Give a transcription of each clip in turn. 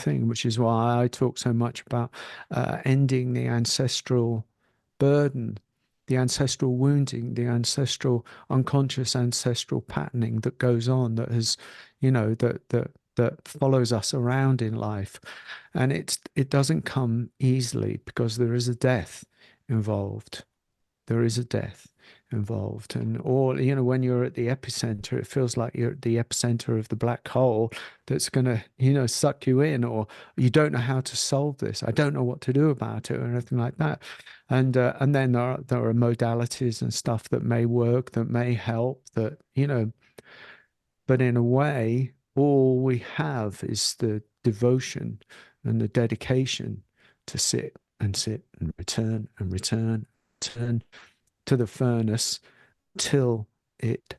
thing, which is why I talk so much about ending the ancestral burden, the ancestral wounding, the ancestral unconscious ancestral patterning that goes on, that has, that follows us around in life. And it doesn't come easily because there is a death involved. There is a death involved. And all, when you're at the epicenter, it feels like you're at the epicenter of the black hole that's going to, suck you in, or you don't know how to solve this. I don't know what to do about it, or anything like that. And then there are modalities and stuff that may work, that may help, that, but in a way, all we have is the devotion and the dedication to sit and sit and return and return, turn to the furnace till it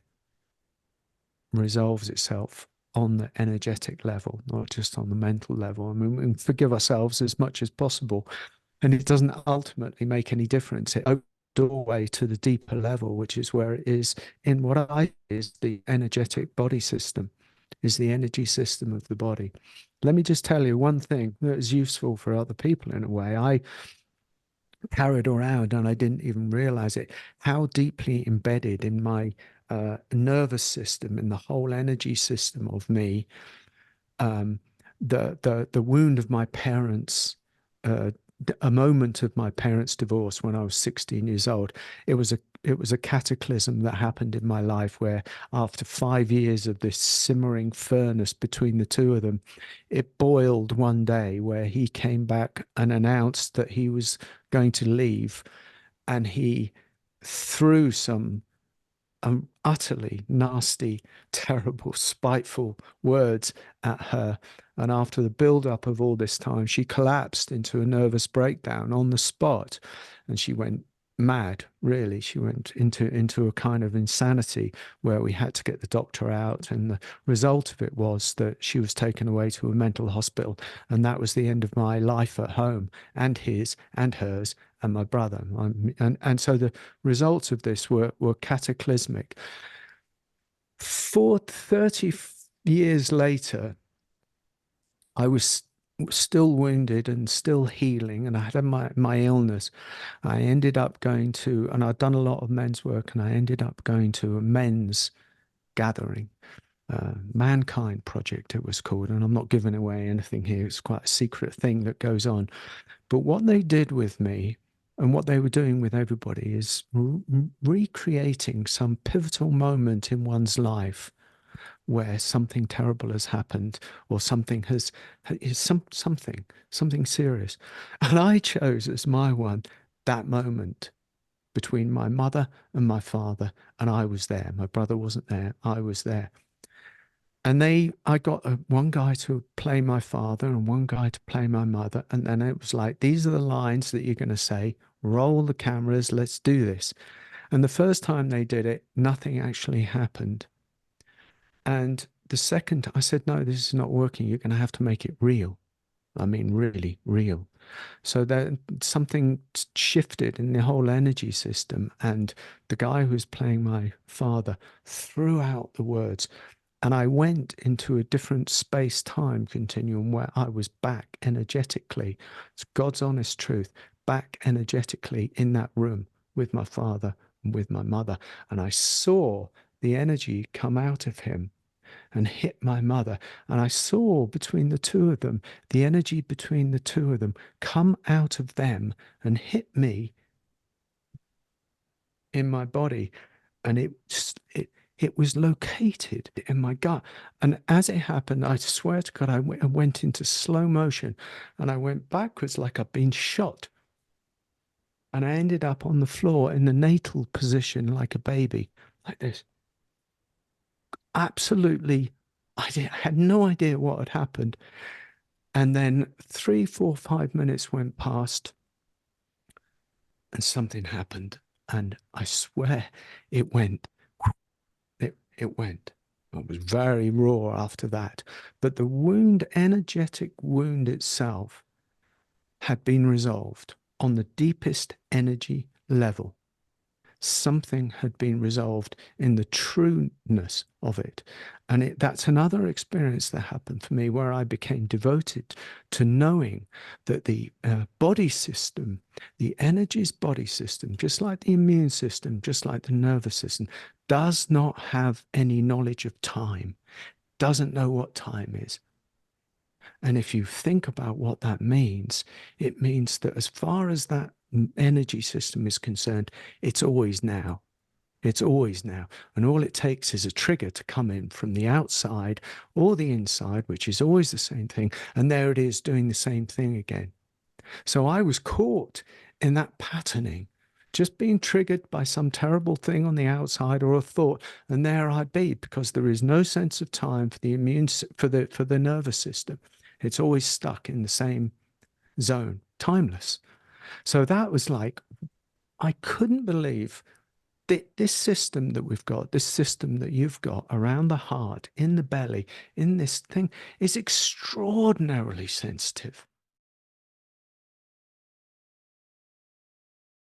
resolves itself on the energetic level, not just on the mental level. I mean, we can forgive ourselves as much as possible, and it doesn't ultimately make any difference. It opens the doorway to the deeper level, which is where it is in what I is the energetic body system, is the energy system of the body. Let me just tell you one thing that is useful for other people in a way. I carried around, and I didn't even realize it, how deeply embedded in my nervous system, in the whole energy system of me, um, the wound of my parents, uh, a moment of my parents' divorce when I was 16 years old. It was a cataclysm that happened in my life where, after 5 years of this simmering furnace between the two of them, it boiled one day where he came back and announced that he was going to leave, and he threw some utterly nasty, terrible, spiteful words at her. And after the build-up of all this time, she collapsed into a nervous breakdown on the spot, and she went mad, really. She went into a kind of insanity where we had to get the doctor out, and the result of it was that she was taken away to a mental hospital, and that was the end of my life at home, and his and hers and my brother. And so the results of this were cataclysmic. For 30 years later, I was still wounded and still healing, and I had my illness. I ended up going to, and I'd done a lot of men's work, and I ended up going to a men's gathering, Mankind Project it was called. And I'm not giving away anything here, it's quite a secret thing that goes on. But what they did with me, and what they were doing with everybody, is recreating some pivotal moment in one's life where something terrible has happened, or something is something serious. And I chose as my one that moment between my mother and my father, and I was there. My brother wasn't there, I was there. And I got one guy to play my father and one guy to play my mother. And then it was like, these are the lines that you're going to say, roll the cameras, let's do this. And the first time they did it, nothing actually happened. And the second, I said, no, this is not working. You're going to have to make it real. I mean, really real. So that something shifted in the whole energy system. And the guy who was playing my father threw out the words. And I went into a different space-time continuum where I was back energetically. It's God's honest truth, back energetically in that room with my father and with my mother. And I saw the energy come out of him and hit my mother. And I saw between the two of them, the energy between the two of them come out of them and hit me in my body. And it was located in my gut. And as it happened, I swear to God, I went into slow motion, and I went backwards like I'd been shot. And I ended up on the floor in the natal position like a baby, like this. Absolutely, had no idea what had happened. And then 3, 4, 5 minutes went past, and something happened. And I swear it went. It went. It was very raw after that. But the wound, energetic wound itself, had been resolved on the deepest energy level. something had been resolved in the trueness of it. And that's another experience that happened for me where I became devoted to knowing that the body system, the energies body system, just like the immune system, just like the nervous system, does not have any knowledge of time, doesn't know what time is. And if you think about what that means, it means that as far as that energy system is concerned, it's always now. It's always now. And all it takes is a trigger to come in from the outside or the inside, which is always the same thing. And there it is doing the same thing again. So I was caught in that patterning, just being triggered by some terrible thing on the outside or a thought, and there I'd be, because there is no sense of time for the for the nervous system. It's always stuck in the same zone, timeless. So that was like, I couldn't believe that this system that we've got, this system that you've got around the heart, in the belly, in this thing, is extraordinarily sensitive.